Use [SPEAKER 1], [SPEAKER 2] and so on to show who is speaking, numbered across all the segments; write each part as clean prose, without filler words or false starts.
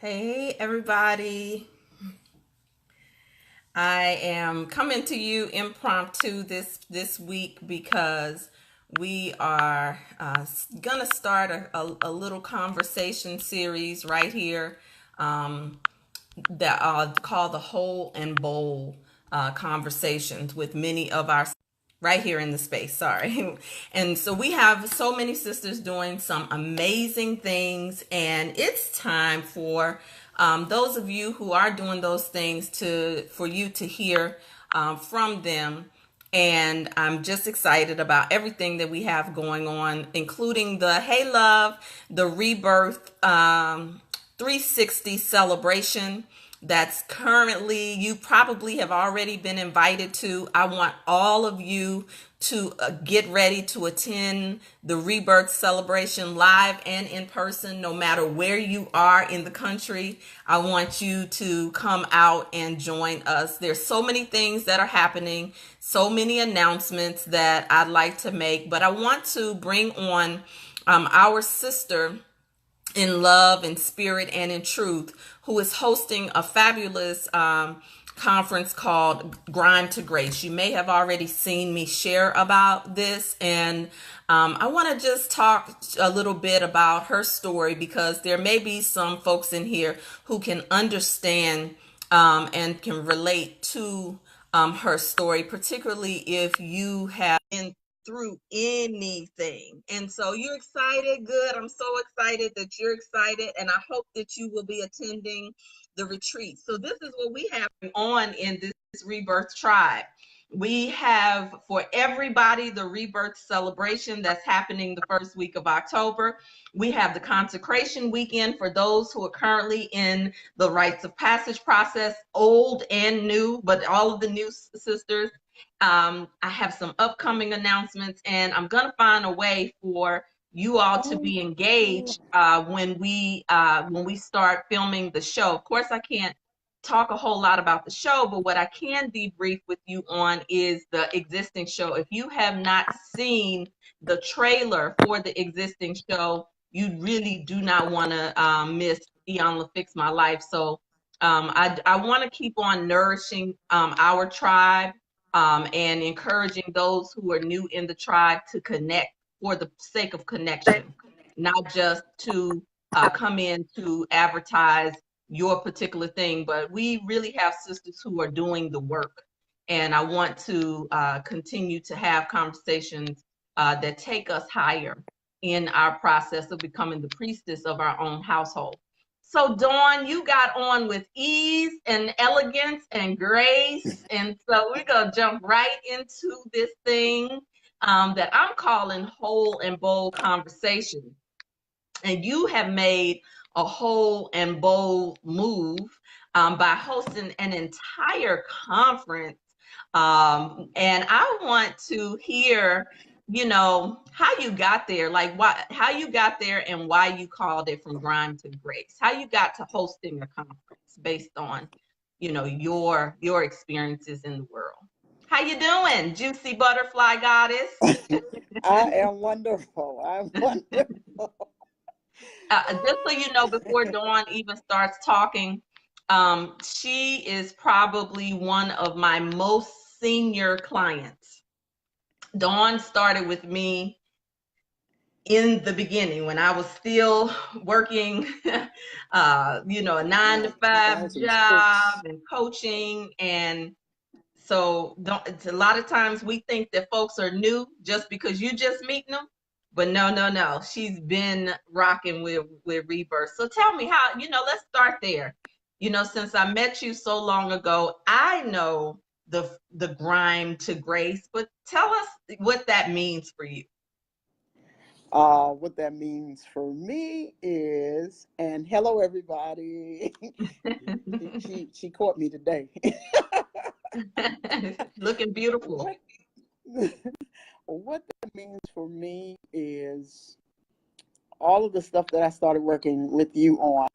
[SPEAKER 1] Hey everybody. I am coming to you impromptu this week because we are gonna start a little conversation series right here that I'll call the Whole and Bowl conversations with many of our right here in the space. Sorry. And so we have so many sisters doing some amazing things, and it's time for those of you who are doing those things for you to hear from them. And I'm just excited about everything that we have going on, including the Hey Love, the Rebirth 360 celebration that's currently, you probably have already been invited to. I want all of you to get ready to attend the Rebirth celebration live and in person, no matter where you are in the country. I want you to come out and join us. There's so many things that are happening, so many announcements that I'd like to make, but I want to bring on our sister in love and spirit and in truth, who is hosting a fabulous conference called Grime to Grace. You may have already seen me share about this, and I want to just talk a little bit about her story, because there may be some folks in here who can understand and can relate to her story, particularly if you have been through anything. And so you're excited. Good. I'm so excited that you're excited, and I hope that you will be attending the retreat. So this is what we have on in this Rebirth Tribe. We have for everybody the Rebirth celebration that's happening the first week of October. We have the consecration weekend for those who are currently in the rites of passage process, old and new, but all of the new sisters. I have some upcoming announcements, and I'm going to find a way for you all to be engaged when we start filming the show. Of course, I can't talk a whole lot about the show, but what I can debrief with you on is the existing show. If you have not seen the trailer for the existing show, you really do not want to miss Beyond Fix My Life. So I want to keep on nourishing our tribe and encouraging those who are new in the tribe to connect for the sake of connection, not just to come in to advertise your particular thing, but we really have sisters who are doing the work. And I want to continue to have conversations that take us higher in our process of becoming the priestess of our own household. So Dawn, you got on with ease and elegance and grace. And so we're going to jump right into this thing that I'm calling whole and bold conversation. And you have made a whole and bold move by hosting an entire conference. And I want to hear, how you got there, like how you got there and why you called it From Grime to Grace, how you got to hosting a conference based on, your experiences in the world. How you doing, juicy butterfly goddess?
[SPEAKER 2] I am wonderful. I'm wonderful.
[SPEAKER 1] Just so you know, before Dawn even starts talking, she is probably one of my most senior clients. Dawn started with me in the beginning when I was still working, a 9 to 5 job
[SPEAKER 2] 2006.
[SPEAKER 1] and coaching. And so a lot of times we think that folks are new just because you just meeting them. But no, no, no. She's been rocking with Rebirth. So tell me how, let's start there. Since I met you so long ago, I know the grime to grace, but tell us what that means for you.
[SPEAKER 2] What that means for me is, and hello everybody. she caught me today.
[SPEAKER 1] Looking beautiful.
[SPEAKER 2] what what that means for me is all of the stuff that I started working with you on,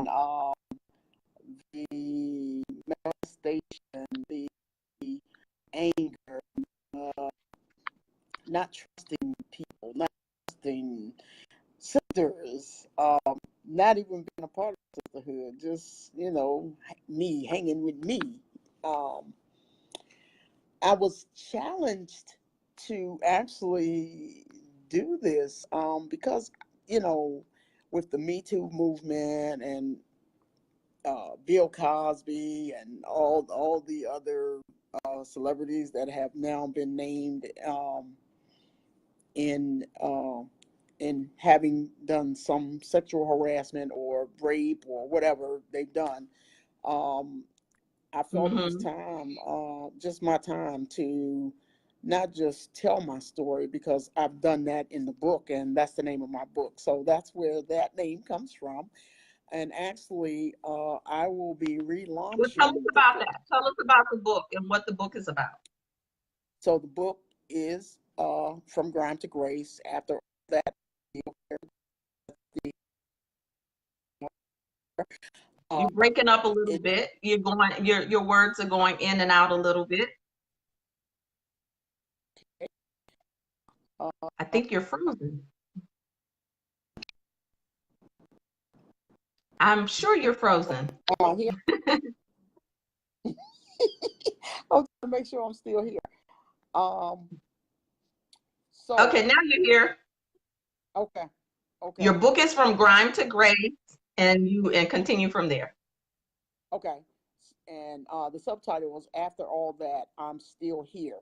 [SPEAKER 2] the manifestation, the anger, uh, not trusting people, not trusting sisters, not even being a part of sisterhood, just, me hanging with me. Um, I was challenged to actually do this because, you know, with the Me Too movement and Bill Cosby and all the other celebrities that have now been named in having done some sexual harassment or rape or whatever they've done. Um, I felt it was
[SPEAKER 1] Mm-hmm.
[SPEAKER 2] time, just my time to not just tell my story because I've done that in the book, and that's the name of my book. So that's where that name comes from. And actually, I will be
[SPEAKER 1] Well, tell us
[SPEAKER 2] relaunching the
[SPEAKER 1] about
[SPEAKER 2] book.
[SPEAKER 1] that. Tell us about the book and what the book is about.
[SPEAKER 2] So the book is From Grime to Grace. After that, uh,
[SPEAKER 1] You're breaking up a little
[SPEAKER 2] it,
[SPEAKER 1] bit. Your words are going in and out a little bit.
[SPEAKER 2] uh,
[SPEAKER 1] I think you're frozen. I'm sure you're frozen.
[SPEAKER 2] here. I'm trying to make sure I'm still here. Um, so
[SPEAKER 1] Okay, now you're here.
[SPEAKER 2] okay, okay,
[SPEAKER 1] Your book is From Grime to Grace, and continue from there.
[SPEAKER 2] okay. And the subtitle was After All That, I'm Still Here.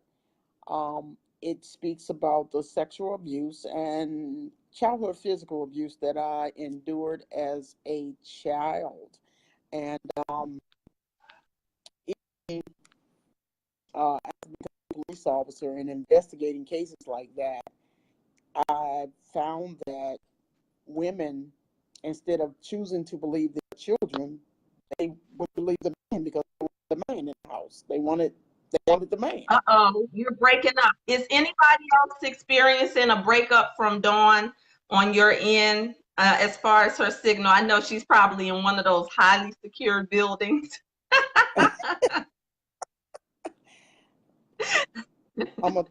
[SPEAKER 2] It speaks about the sexual abuse and childhood physical abuse that I endured as a child. And even, as a police officer and investigating cases like that, I found that women, instead of choosing to believe their children, they would believe the man because they wanted the man in the house. They wanted the man.
[SPEAKER 1] Uh-oh, you're breaking up. Is anybody else experiencing a breakup from Dawn on your end, as far as her signal? I know she's probably in one of those highly secured buildings.
[SPEAKER 2] I'm a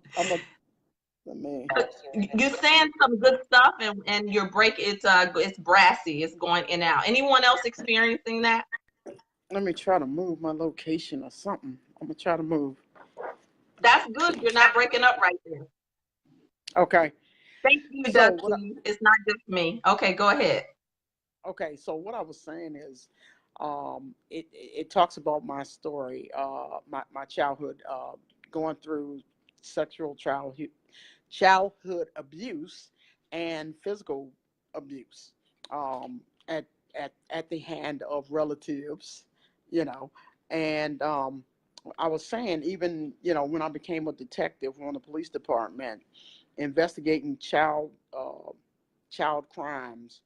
[SPEAKER 2] the man.
[SPEAKER 1] You're saying some good stuff, and your break it's brassy, it's going in and out. Anyone else experiencing that?
[SPEAKER 2] Let me try to move my location or something. I'm gonna try to move.
[SPEAKER 1] That's good. You're not breaking up right there.
[SPEAKER 2] Okay.
[SPEAKER 1] Thank you,
[SPEAKER 2] So what?
[SPEAKER 1] Dusty. It's not just me. Okay, go ahead.
[SPEAKER 2] Okay. So what I was saying is, it talks about my story, my childhood, going through sexual childhood abuse and physical abuse, um, at at the hand of relatives, you know, and I was saying, even, when I became a detective on the police department investigating child crimes,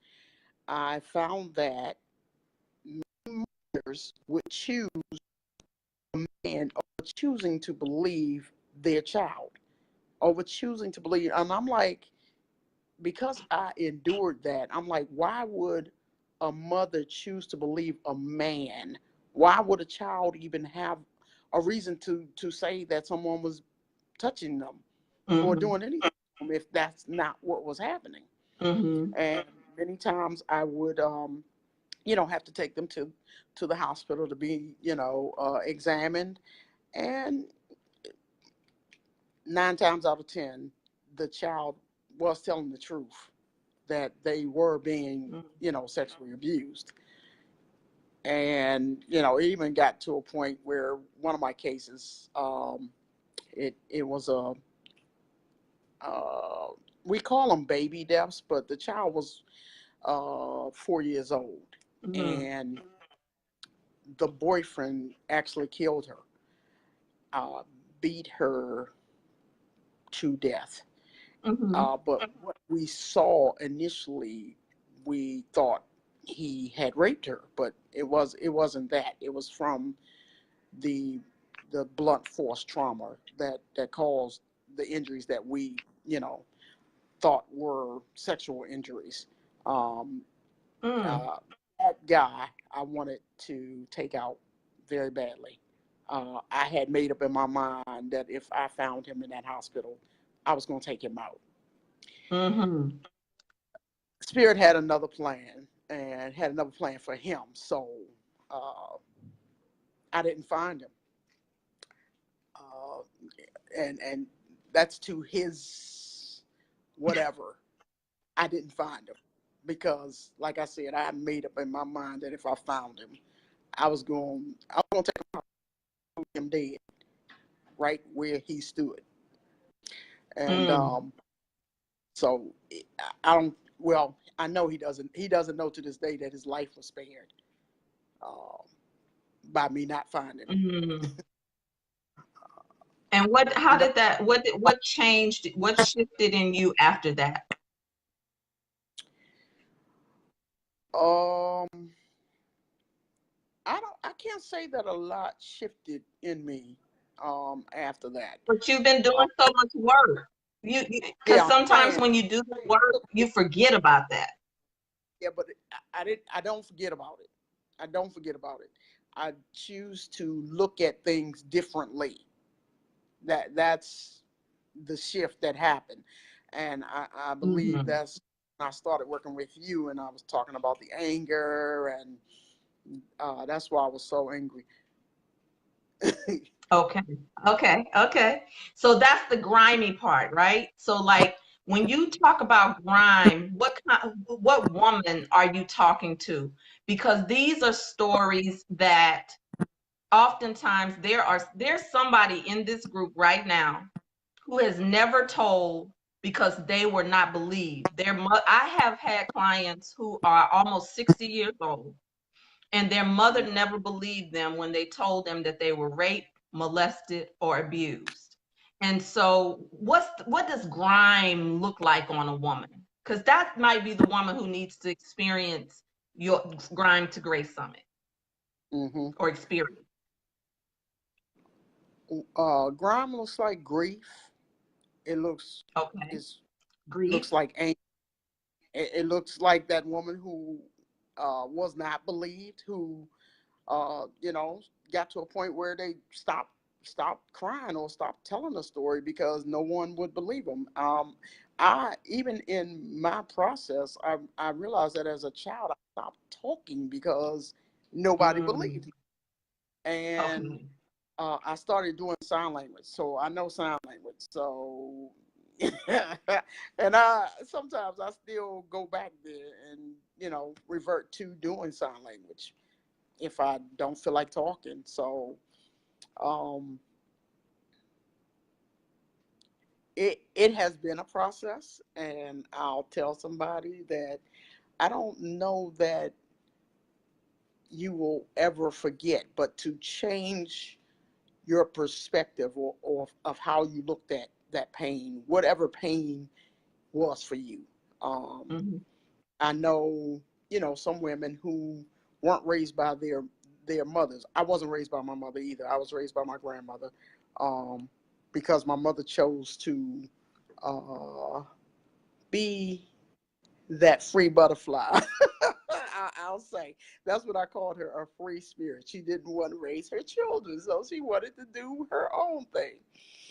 [SPEAKER 2] I found that mothers would choose a man over choosing to believe their child, over choosing to believe. And I'm like, because I endured that, I'm like, why would a mother choose to believe a man? Why would a child even have a reason to say that someone was touching them or
[SPEAKER 1] Mm-hmm.
[SPEAKER 2] doing anything if that's not what was happening?
[SPEAKER 1] Mm-hmm.
[SPEAKER 2] And many times I would, have to take them to the hospital to be, examined. And 9 times out of 10, the child was telling the truth that they were being, sexually abused. And, it even got to a point where one of my cases, it was uh, we call them baby deaths, but the child was 4 years old.
[SPEAKER 1] Mm-hmm.
[SPEAKER 2] And the boyfriend actually killed her, uh, beat her to death.
[SPEAKER 1] Mm-hmm.
[SPEAKER 2] But what we saw initially, we thought he had raped her, but it wasn't that. It was from the the blunt force trauma that caused the injuries that we, thought were sexual injuries. Um,
[SPEAKER 1] Mm.
[SPEAKER 2] uh, that guy I wanted to take out very badly. I had made up in my mind that if I found him in that hospital, I was going to take him out.
[SPEAKER 1] Mm-hmm.
[SPEAKER 2] Spirit had another plan, and had another plan for him. So uh, I didn't find him, uh, and that's to his whatever. I didn't find him because, like I said, I had made up in my mind that if I found him, I was going to take him dead right where he stood. And
[SPEAKER 1] Mm.
[SPEAKER 2] so I don't. Well, I know he doesn't. He doesn't know to this day that his life was spared uh, by me not finding him.
[SPEAKER 1] Mm. And how
[SPEAKER 2] And
[SPEAKER 1] did that, what changed, what shifted in you after that?
[SPEAKER 2] um, I can't say that a lot shifted in me after that.
[SPEAKER 1] But you've been
[SPEAKER 2] Uh,
[SPEAKER 1] doing so much work. Because
[SPEAKER 2] yeah, I
[SPEAKER 1] sometimes
[SPEAKER 2] am.
[SPEAKER 1] when you do the work, you forget about that.
[SPEAKER 2] Yeah, but I didn't. I don't forget about it. I don't forget about it. I choose to look at things differently. That's the shift that happened, and I believe
[SPEAKER 1] Hmm.
[SPEAKER 2] that's when I started working with you, and I was talking about the anger, and that's why I was so angry.
[SPEAKER 1] Okay. Okay. Okay. So that's the grimy part, right? So like when you talk about grime, what woman are you talking to? Because these are stories that oftentimes there's somebody in this group right now who has never told because they were not believed. I have had clients who are almost 60 years old and their mother never believed them when they told them that they were raped, molested, or abused. And so what does grime look like on a woman? Because that might be the woman who needs to experience your Grime to Grace Summit
[SPEAKER 2] Hmm.
[SPEAKER 1] or experience.
[SPEAKER 2] Grime looks like grief. It
[SPEAKER 1] Okay.
[SPEAKER 2] it's, looks
[SPEAKER 1] Grief.
[SPEAKER 2] like anger. It looks like that woman who was not believed, who you know, got to a point where they stopped crying or stopped telling the story because no one would believe them. I even in my process, I realized that as a child, I stopped talking because nobody believed
[SPEAKER 1] Mm,
[SPEAKER 2] me, and
[SPEAKER 1] okay.
[SPEAKER 2] I started doing sign language, so I know sign language. So, and I sometimes I still go back there and revert to doing sign language if I don't feel like talking. So um, it has been a process, and I'll tell somebody that I don't know that you will ever forget, but to change your perspective or of how you looked at that pain, whatever pain was for you. Um,
[SPEAKER 1] Hmm.
[SPEAKER 2] I know, some women who weren't raised by their mothers. I wasn't raised by my mother either. I was raised by my grandmother, um, because my mother chose to uh, be that free butterfly. I'll say that's what I called her, a free spirit. She didn't want to raise her children, so she wanted to do her own thing.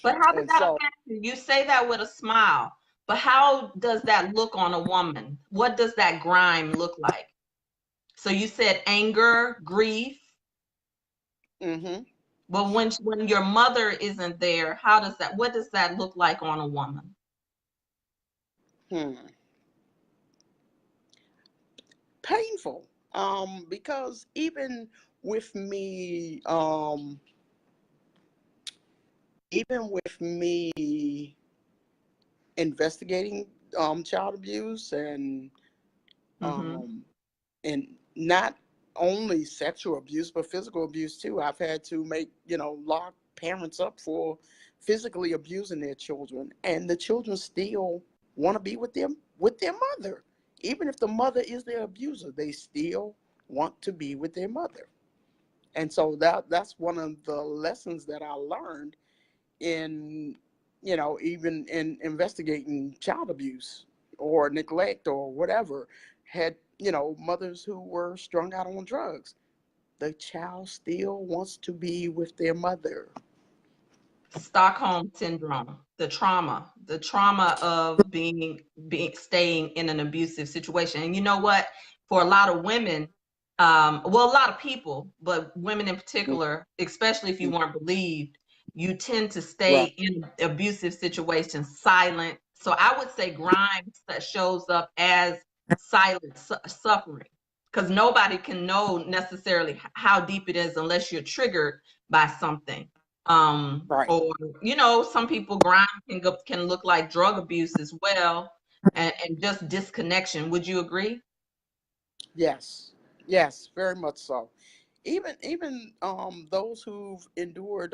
[SPEAKER 1] But how does
[SPEAKER 2] And
[SPEAKER 1] that
[SPEAKER 2] so,
[SPEAKER 1] affect you? You say that with a smile, but how does that look on a woman? What does that grime look like? So you said anger, grief,
[SPEAKER 2] hmm
[SPEAKER 1] but when your mother isn't there, what does that look like on a woman?
[SPEAKER 2] hmm, painful. Because with me, um, even with me investigating child abuse
[SPEAKER 1] Mm-hmm.
[SPEAKER 2] um, and not only sexual abuse but physical abuse too. I've had to lock parents up for physically abusing their children, and the children still want to be with their mother, even if the mother is their abuser. They still want to be with their mother, and so that's one of the lessons that I learned in even in investigating child abuse or neglect or whatever. Had mothers who were strung out on drugs, the child still wants to be with their mother.
[SPEAKER 1] Stockholm syndrome, the trauma of being staying in an abusive situation. And you know what? for a lot of women, well, a lot of people, but women in particular, especially if you
[SPEAKER 2] Mhm.
[SPEAKER 1] weren't believed, you tend to stay
[SPEAKER 2] Right.
[SPEAKER 1] in abusive situations silent. So I would say Grime that shows up as silent suffering, because nobody can know necessarily how deep it is unless you're triggered by something.
[SPEAKER 2] Right.
[SPEAKER 1] Or some people Grime can look like drug abuse as well, and just disconnection. Would you agree?
[SPEAKER 2] Yes. Yes. Very much so. Even those who've endured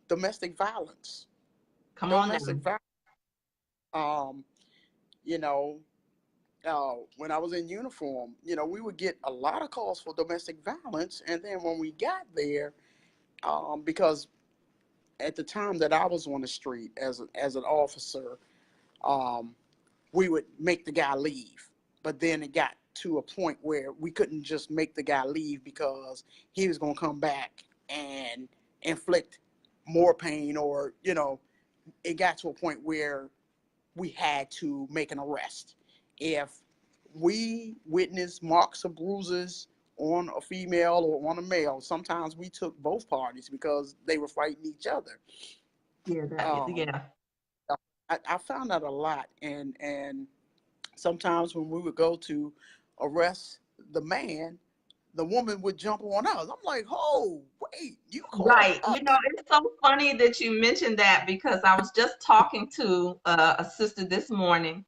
[SPEAKER 2] domestic violence.
[SPEAKER 1] Come on now.
[SPEAKER 2] Domestic violence. Um, you know, when I was in uniform, we would get a lot of calls for domestic violence, and then when we got there, because at the time that I was on the street as an officer, um, we would make the guy leave. But then it got to a point where we couldn't just make the guy leave because he was going to come back and inflict more pain, or it got to a point where we had to make an arrest. If we witnessed marks or bruises on a female or on a male, sometimes we took both parties because they were fighting each other.
[SPEAKER 1] Yeah,
[SPEAKER 2] Um,
[SPEAKER 1] yeah.
[SPEAKER 2] I found that a lot, and sometimes when we would go to arrest the man, the woman would jump on us. I'm like, oh, wait, you called
[SPEAKER 1] Right.
[SPEAKER 2] us.
[SPEAKER 1] It's so funny that you mentioned that, because I was just talking to a sister this morning,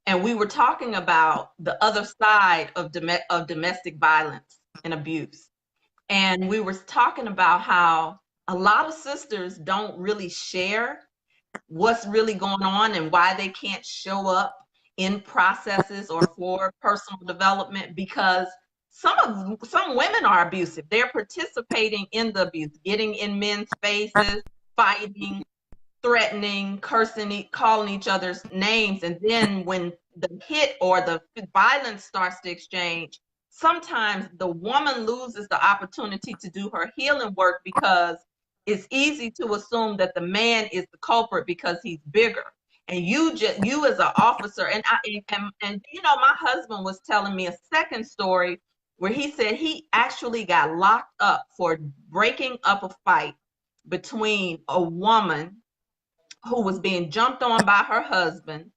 [SPEAKER 1] and we were talking about the other side of domestic violence and abuse. And we were talking about how a lot of sisters don't really share what's really going on and why they can't show up in processes or for personal development, because some women are abusive. They're participating in the abuse, getting in men's faces, fighting, threatening, cursing, calling each other's names. And then when the hit or the violence starts to exchange, sometimes the woman loses the opportunity to do her healing work, because it's easy to assume that the man is the culprit because he's bigger. And you as an officer, and my husband was telling me a second story where he said he actually got locked up for breaking up a fight between a woman who was being jumped on by her husband,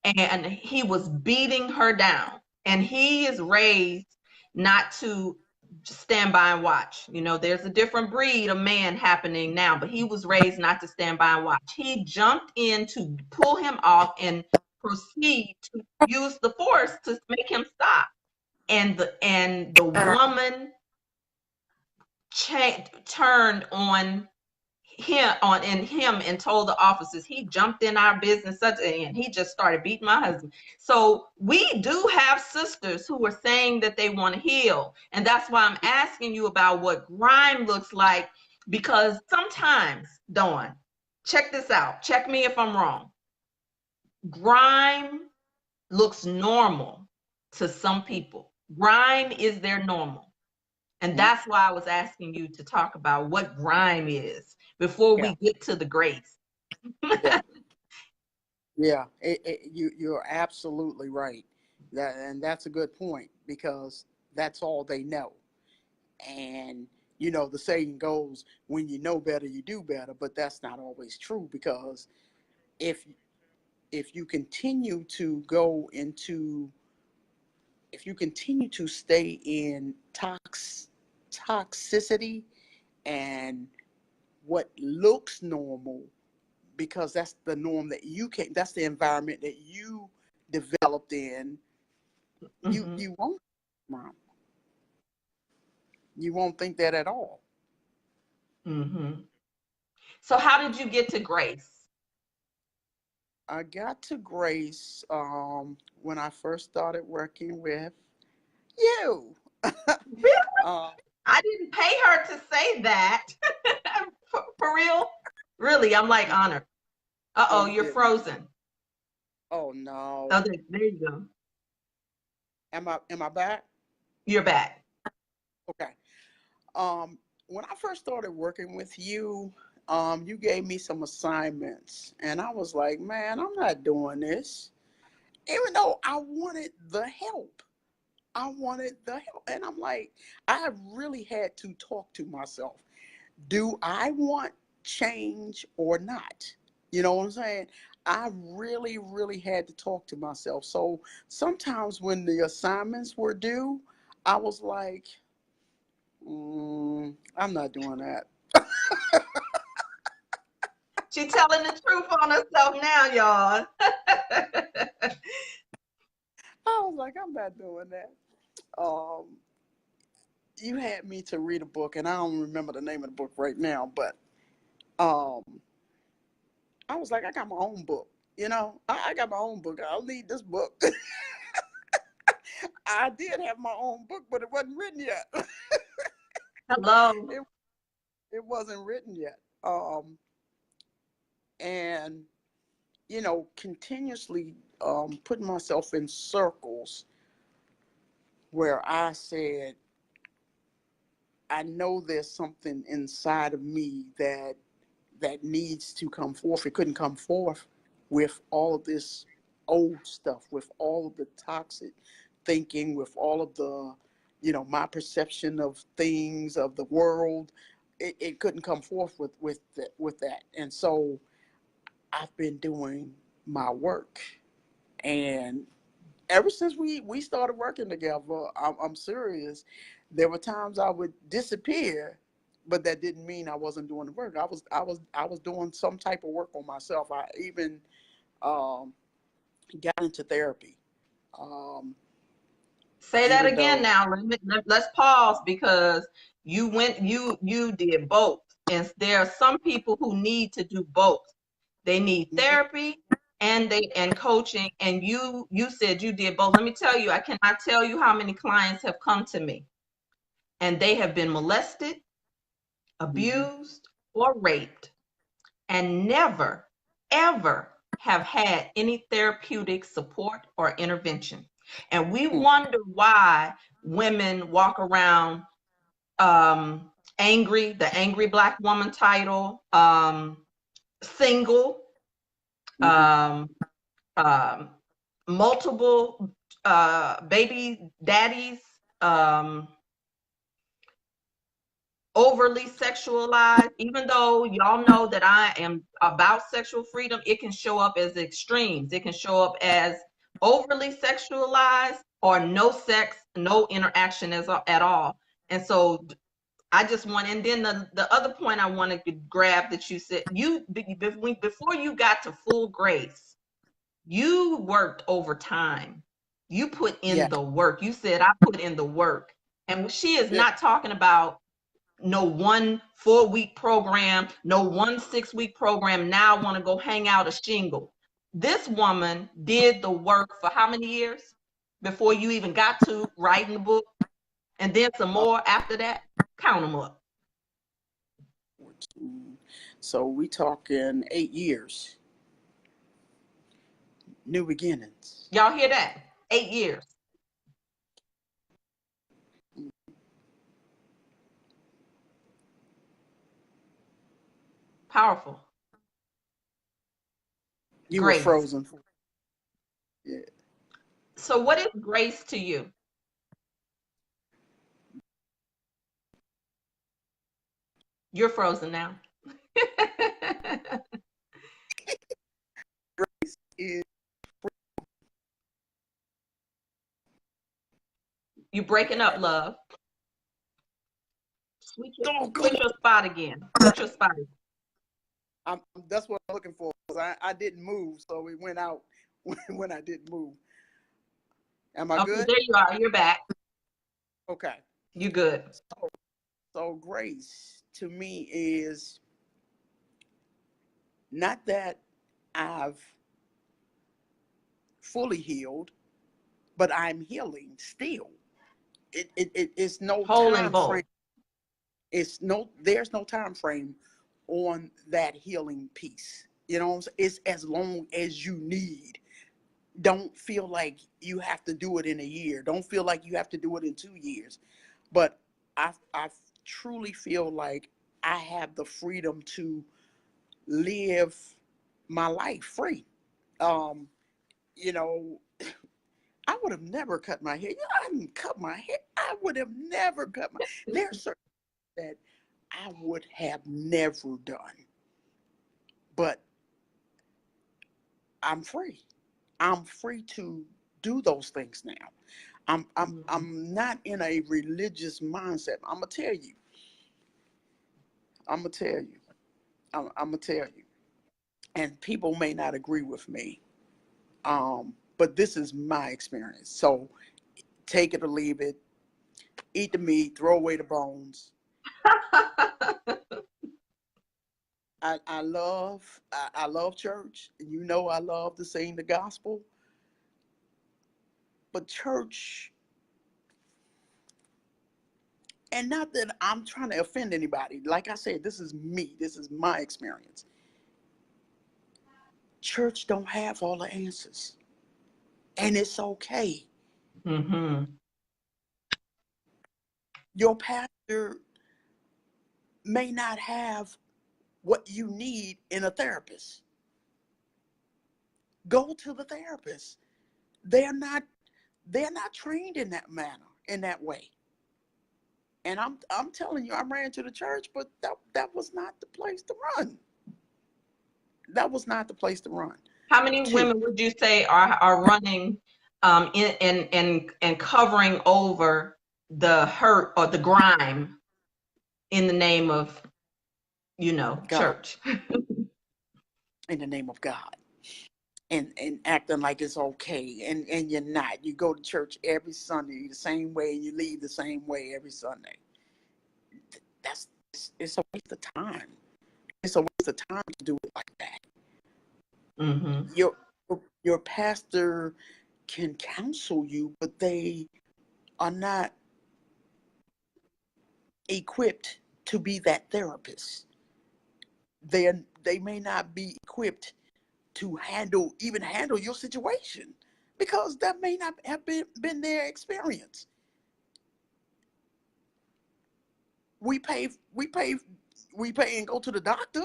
[SPEAKER 1] and he was beating her down. And he is raised not to stand by and watch. There's a different breed of man happening now, but he was raised not to stand by and watch. He jumped in to pull him off and proceed to use the force to make him stop. And the woman turned on him and told the officers he jumped in our business, and he just started beating my husband. So we do have sisters who are saying that they want to heal, and that's why I'm asking you about what Grime looks like, because sometimes, Dawn, check this out, check me if I'm wrong, Grime looks normal to some people. Grime is their normal. And
[SPEAKER 2] Mhm.
[SPEAKER 1] that's why I was asking you to talk about what Grime is before
[SPEAKER 2] Yeah,
[SPEAKER 1] we get to the grace.
[SPEAKER 2] yeah, yeah. You're absolutely right. And that's a good point because that's all they know. And the saying goes, when you know better, you do better. But that's not always true, because if if you continue to go into if you continue to stay in toxicity and what looks normal, because that's the norm that's the environment that you developed in, you
[SPEAKER 1] Hmm.
[SPEAKER 2] you won't Mom, you won't think that at all.
[SPEAKER 1] Hmm. So how did you get to grace?
[SPEAKER 2] I got to Grace when I first started working with you.
[SPEAKER 1] Really?
[SPEAKER 2] uh,
[SPEAKER 1] I didn't pay her to say that. For real? Really, I'm like honored.
[SPEAKER 2] oh,
[SPEAKER 1] Uh-oh,
[SPEAKER 2] you
[SPEAKER 1] you're
[SPEAKER 2] didn't?
[SPEAKER 1] frozen.
[SPEAKER 2] Oh no.
[SPEAKER 1] Oh, there you go.
[SPEAKER 2] Am I back?
[SPEAKER 1] You're back.
[SPEAKER 2] Okay. When I first started working with you, you gave me some assignments, and I was like, man, I'm not doing this. Even though I wanted the help, I wanted the help. And I'm like, I really had to talk to myself. Do I want change or not? You know what I'm saying? I really, really had to talk to myself. So sometimes when the assignments were due, I was like, I'm not doing that.
[SPEAKER 1] She telling the truth on herself now, y'all.
[SPEAKER 2] I was like, I'm not doing that. Um, you had me to read a book, and I don't remember the name of the book right now, but um, I was like, I got my own book. You know, I got my own book. I don't need this book. I did have my own book, but it wasn't written yet.
[SPEAKER 1] Hello.
[SPEAKER 2] it, it wasn't written yet. And, you know, continuously putting myself in circles where I said, I know there's something inside of me that needs to come forth. It couldn't come forth with all of this old stuff, with all of the toxic thinking, with all of the, you know, my perception of things, of the world. It couldn't come forth with that. And so I've been doing my work. And ever since we started working together, I'm serious. There were times I would disappear, but that didn't mean I wasn't doing the work. I was doing some type of work on myself. I even um, got into therapy. Um,
[SPEAKER 1] Say that
[SPEAKER 2] even
[SPEAKER 1] again
[SPEAKER 2] though,
[SPEAKER 1] now. Let's pause because you did both. And there are some people who need to do both. They need
[SPEAKER 2] Mhm,
[SPEAKER 1] therapy and coaching. And you said you did both. Let me tell you, I cannot tell you how many clients have come to me and they have been molested,
[SPEAKER 2] mhm,
[SPEAKER 1] abused, or raped and never, ever have had any therapeutic support or intervention. And we
[SPEAKER 2] mm,
[SPEAKER 1] wonder why women walk around angry, the angry Black woman title, single,
[SPEAKER 2] mhm,
[SPEAKER 1] um, um, multiple baby daddies, um, overly sexualized. Even though y'all know that I am about sexual freedom, it can show up as extremes. It can show up as overly sexualized or no sex, no interaction at all. And so I just want, and then the other point I want to grab that you said, before you got to full grace, you worked overtime. You put
[SPEAKER 2] yeah,
[SPEAKER 1] in the work. You said, I put in the work. And she is
[SPEAKER 2] yeah,
[SPEAKER 1] not talking about no 1 4-week program, no 1 6-week program. Now I want to go hang out a shingle. This woman did the work for how many years before you even got to writing the book? And then some
[SPEAKER 2] uh,
[SPEAKER 1] more after that? Count them up.
[SPEAKER 2] so we talking 8 years, new beginnings.
[SPEAKER 1] Y'all hear that? 8 years. Powerful.
[SPEAKER 2] You were
[SPEAKER 1] Grace.
[SPEAKER 2] frozen. Yeah.
[SPEAKER 1] So, what is grace to you? You're frozen now.
[SPEAKER 2] Is,
[SPEAKER 1] You breaking up, love.
[SPEAKER 2] doggone
[SPEAKER 1] Switch
[SPEAKER 2] it.
[SPEAKER 1] your spot again. Switch your spot again.
[SPEAKER 2] I'm, that's what I'm looking for. 'Cause I didn't move, so it went out when I didn't move. Am I
[SPEAKER 1] Okay,
[SPEAKER 2] good?
[SPEAKER 1] there you are. You're back.
[SPEAKER 2] Okay.
[SPEAKER 1] You good.
[SPEAKER 2] So, so grace to me is not that I've fully healed, but I'm healing still. It's no
[SPEAKER 1] Whole and
[SPEAKER 2] time frame.
[SPEAKER 1] bold.
[SPEAKER 2] There's no time frame on that healing piece. You know what I'm saying? It's as long as you need. Don't feel like you have to do it in a year. Don't feel like you have to do it in 2 years. But I truly feel like I have the freedom to live my life free. Um, you know, I I would have never cut my hair. I didn't cut my hair. I would have never cut my. There's certain that I would have never done, but I'm free. I'm free to do those things now. I'm not in a religious mindset. I'm gonna tell you. I'm gonna tell you. I'm gonna tell you. And people may not agree with me, but this is my experience. So take it or leave it. Eat the meat, throw away the bones. I love church. You know I love to sing the gospel. But church, and not that I'm trying to offend anybody. Like I said, this is me. This is my experience. Church don't have all the answers. And it's okay.
[SPEAKER 1] Mm-hmm.
[SPEAKER 2] Your pastor may not have what you need in a therapist. Go to the therapist. They're not they're not trained in that manner, in that way. And I'm telling you, I ran to the church, but that was not the place to run. That was not the place to run
[SPEAKER 1] How many
[SPEAKER 2] to.
[SPEAKER 1] women would you say are running in and covering over the hurt or the grime in the name of,
[SPEAKER 2] God,
[SPEAKER 1] church?
[SPEAKER 2] in the name of God. And acting like it's okay, and you're not. You go to church every Sunday the same way, and you leave the same way every Sunday. That's it's a waste of time. It's a waste of time to do it like that.
[SPEAKER 1] Mm-hmm.
[SPEAKER 2] Your your pastor can counsel you, but they are not equipped to be that therapist. They may not be equipped to handle your situation, because that may not have been their experience. We pay we pay we pay and go to the doctor.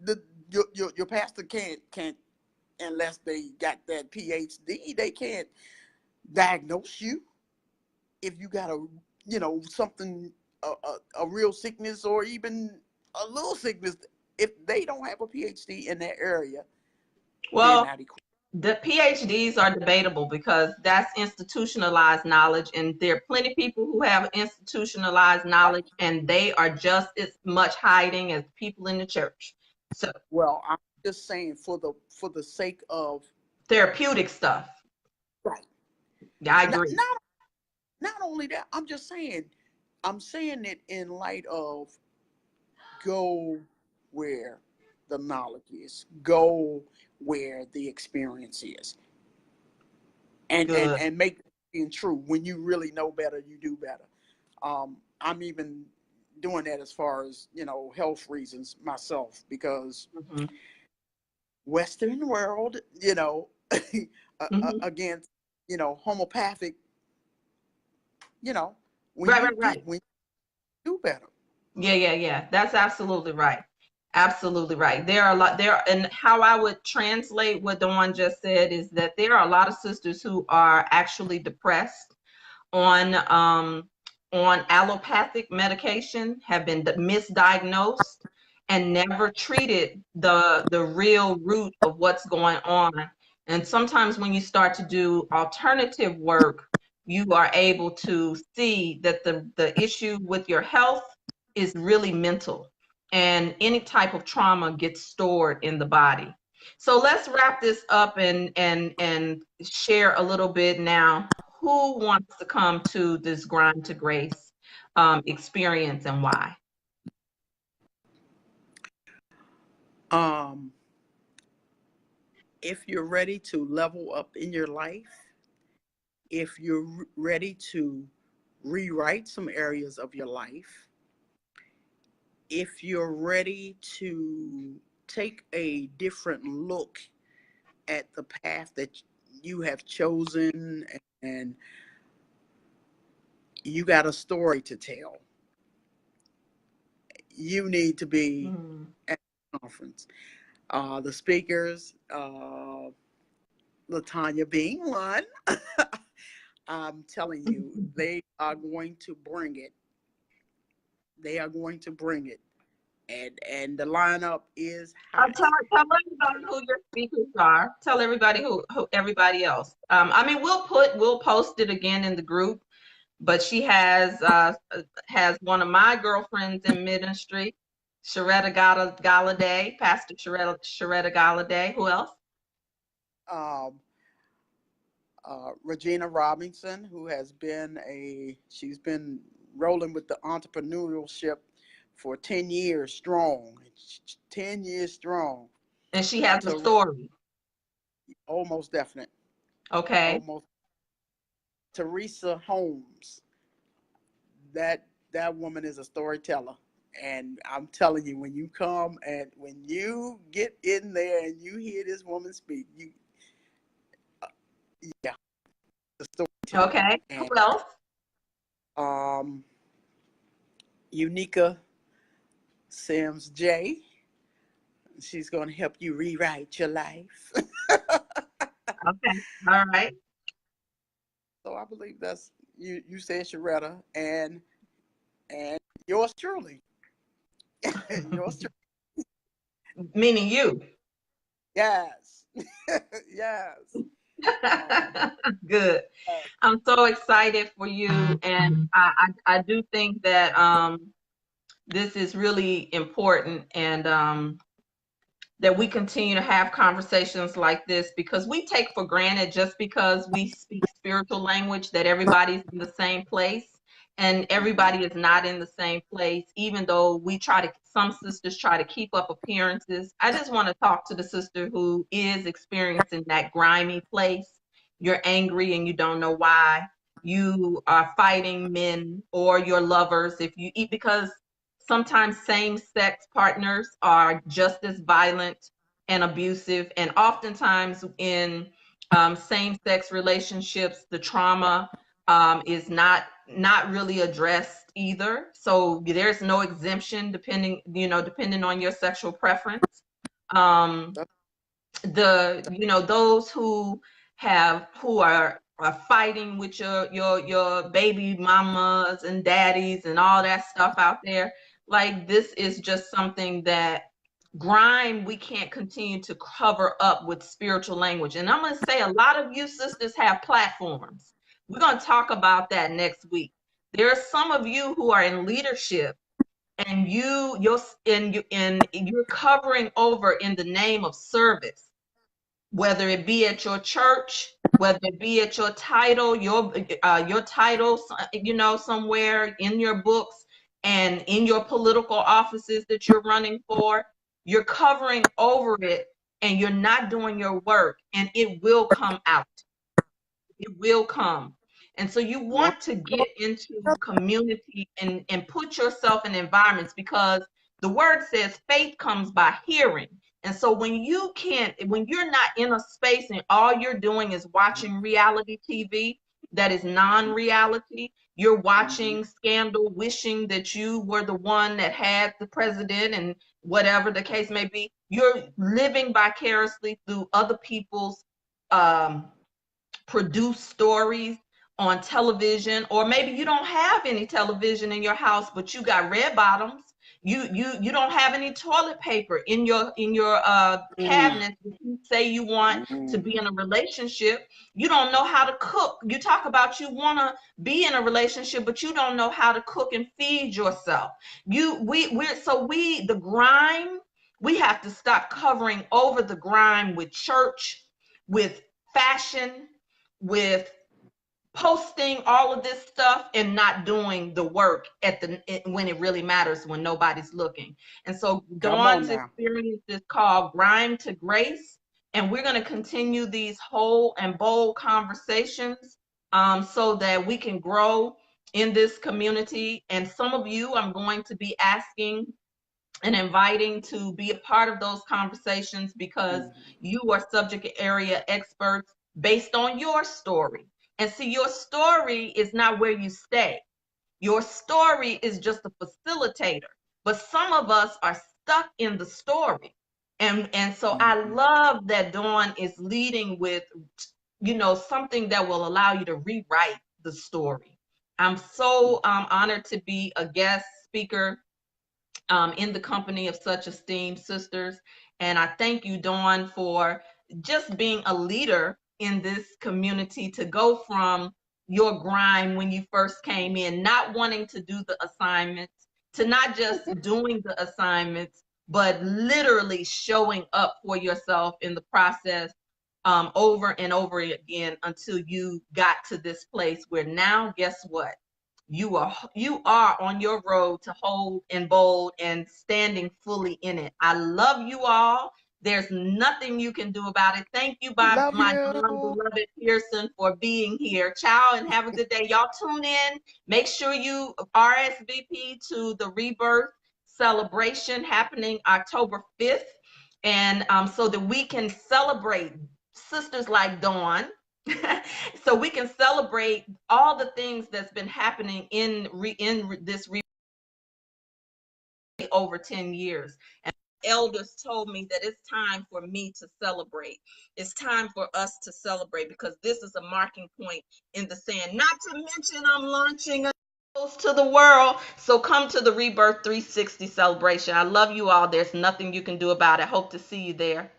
[SPEAKER 2] The your pastor can't, unless they got that PhD, they can't diagnose you if you got something, a real sickness, or even a little sickness. If they don't have a PhD in that area, they're
[SPEAKER 1] Well,
[SPEAKER 2] not equipped.
[SPEAKER 1] the PhDs are debatable because that's institutionalized knowledge, and there are plenty of people who have institutionalized
[SPEAKER 2] Right.
[SPEAKER 1] knowledge, and they are just as much hiding as people in the church. So
[SPEAKER 2] Well, I'm just saying, for the sake of.
[SPEAKER 1] therapeutic stuff.
[SPEAKER 2] Right.
[SPEAKER 1] Yeah, I
[SPEAKER 2] Not,
[SPEAKER 1] agree.
[SPEAKER 2] not not only that, I'm saying it in light of, go where the knowledge is, go where the experience is,
[SPEAKER 1] Good.
[SPEAKER 2] and make it being true. When you really know better, you do better. I'm even doing that as far as, health reasons myself, because
[SPEAKER 1] Mm-hmm.
[SPEAKER 2] Western world,
[SPEAKER 1] Mm-hmm.
[SPEAKER 2] against, homopathic, you know,
[SPEAKER 1] Right, right, right.
[SPEAKER 2] when you do better.
[SPEAKER 1] Yeah, yeah, yeah. That's absolutely right. Absolutely right. There are a lot there, and how I would translate what Dawn just said is that there are a lot of sisters who are actually depressed on allopathic medication, have been misdiagnosed and never treated the real root of what's going on. And sometimes when you start to do alternative work, you are able to see that the issue with your health is really mental, and any type of trauma gets stored in the body. So let's wrap this up and share a little bit now. Who wants to come to this Grind to Grace experience, and why?
[SPEAKER 2] Um, if you're ready to level up in your life, if you're ready to rewrite some areas of your life, if you're ready to take a different look at the path that you have chosen, and you got a story to tell, you need to be
[SPEAKER 1] Mm,
[SPEAKER 2] at the conference. The speakers, Latanya being one. I'm telling you, they are going to bring it. They are going to bring it. And the lineup is hot.
[SPEAKER 1] Tell everybody who your speakers are. Tell everybody who everybody else. I mean, we'll post it again in the group. But she has one of my girlfriends in ministry, Sharetta Galladay, Pastor Sharetta Galladay. Who else?
[SPEAKER 2] Um, Regina Robinson, who she's been rolling with the entrepreneurship for 10 years strong. 10 years strong.
[SPEAKER 1] And she has a story.
[SPEAKER 2] Almost definite.
[SPEAKER 1] Okay.
[SPEAKER 2] Almost. Teresa Holmes. That woman is a storyteller. And I'm telling you, when you come and when you get in there and you hear this woman speak, yeah, the storyteller.
[SPEAKER 1] Okay.
[SPEAKER 2] And
[SPEAKER 1] Who else?
[SPEAKER 2] Unica Sims J. She's going to help you rewrite your life.
[SPEAKER 1] Okay. All right.
[SPEAKER 2] So I believe that's you. You said Sharetta and yours truly. Yours truly.
[SPEAKER 1] Meaning you.
[SPEAKER 2] Yes. Yes.
[SPEAKER 1] Good. I'm so excited for you, and I do think that this is really important, and that we continue to have conversations like this, because we take for granted, just because we speak spiritual language, that everybody's in the same place, and everybody is not in the same place. Even though some sisters try to keep up appearances. I just want to talk to the sister who is experiencing that grimy place. You're angry and you don't know why. You are fighting men or your lovers if you eat, because sometimes same-sex partners are just as violent and abusive, and oftentimes in same-sex relationships, the trauma is not really addressed either. So there's no exemption, depending on your sexual preference. Um, those who are fighting with your baby mamas and daddies and all that stuff out there, like, this is just something that grime we can't continue to cover up with spiritual language. And I'm going to say, a lot of you sisters have platforms. We're going to talk about that next week. There are some of you who are in leadership, and you're covering over in the name of service, whether it be at your church, whether it be at your title, your title, somewhere in your books and in your political offices that you're running for. You're covering over it, and you're not doing your work, and it will come out. It will come. And so you want to get into community and put yourself in environments, because the word says faith comes by hearing. And so when you're not in a space and all you're doing is watching reality TV that is non-reality, you're watching Scandal, wishing that you were the one that had the president, and whatever the case may be, you're living vicariously through other people's um, produce stories on television. Or maybe you don't have any television in your house, but you got red bottoms. You don't have any toilet paper in your cabinet. You say you want to be in a relationship, you don't know how to cook. You talk about you want to be in a relationship, but you don't know how to cook and feed yourself. The grime, we have to stop covering over the grime with church, with fashion, with posting all of this stuff, and not doing the work when it really matters, when nobody's looking. And so Dawn's experience is called Grime to Grace, and we're going to continue these whole and bold conversations, so that we can grow in this community. And some of you I'm going to be asking and inviting to be a part of those conversations, because you are subject area experts based on your story. And see, your story is not where you stay. Your story is just a facilitator. But some of us are stuck in the story. And so I
[SPEAKER 2] Mhm.
[SPEAKER 1] love that Dawn is leading with, something that will allow you to rewrite the story. I'm so honored to be a guest speaker in the company of such esteemed sisters. And I thank you, Dawn, for just being a leader in this community, to go from your grime when you first came in, not wanting to do the assignments, to not just doing the assignments, but literally showing up for yourself in the process, over and over again, until you got to this place where now, guess what? You are on your road to hold and bold and standing fully in it. I love you all. There's nothing you can do about it. Thank you, by
[SPEAKER 2] Love
[SPEAKER 1] my Dawn
[SPEAKER 2] you.
[SPEAKER 1] beloved Pearson, for being here. Ciao, and have a good day. Y'all tune in. Make sure you RSVP to the Rebirth celebration happening October 5th. And so that we can celebrate sisters like Dawn, so we can celebrate all the things that's been happening in this over 10 years. And elders told me that it's time for me to celebrate. It's time for us to celebrate, because this is a marking point in the sand. Not to mention, I'm launching a to the world. So come to the Rebirth 360 celebration. I love you all. There's nothing you can do about it. Hope to see you there.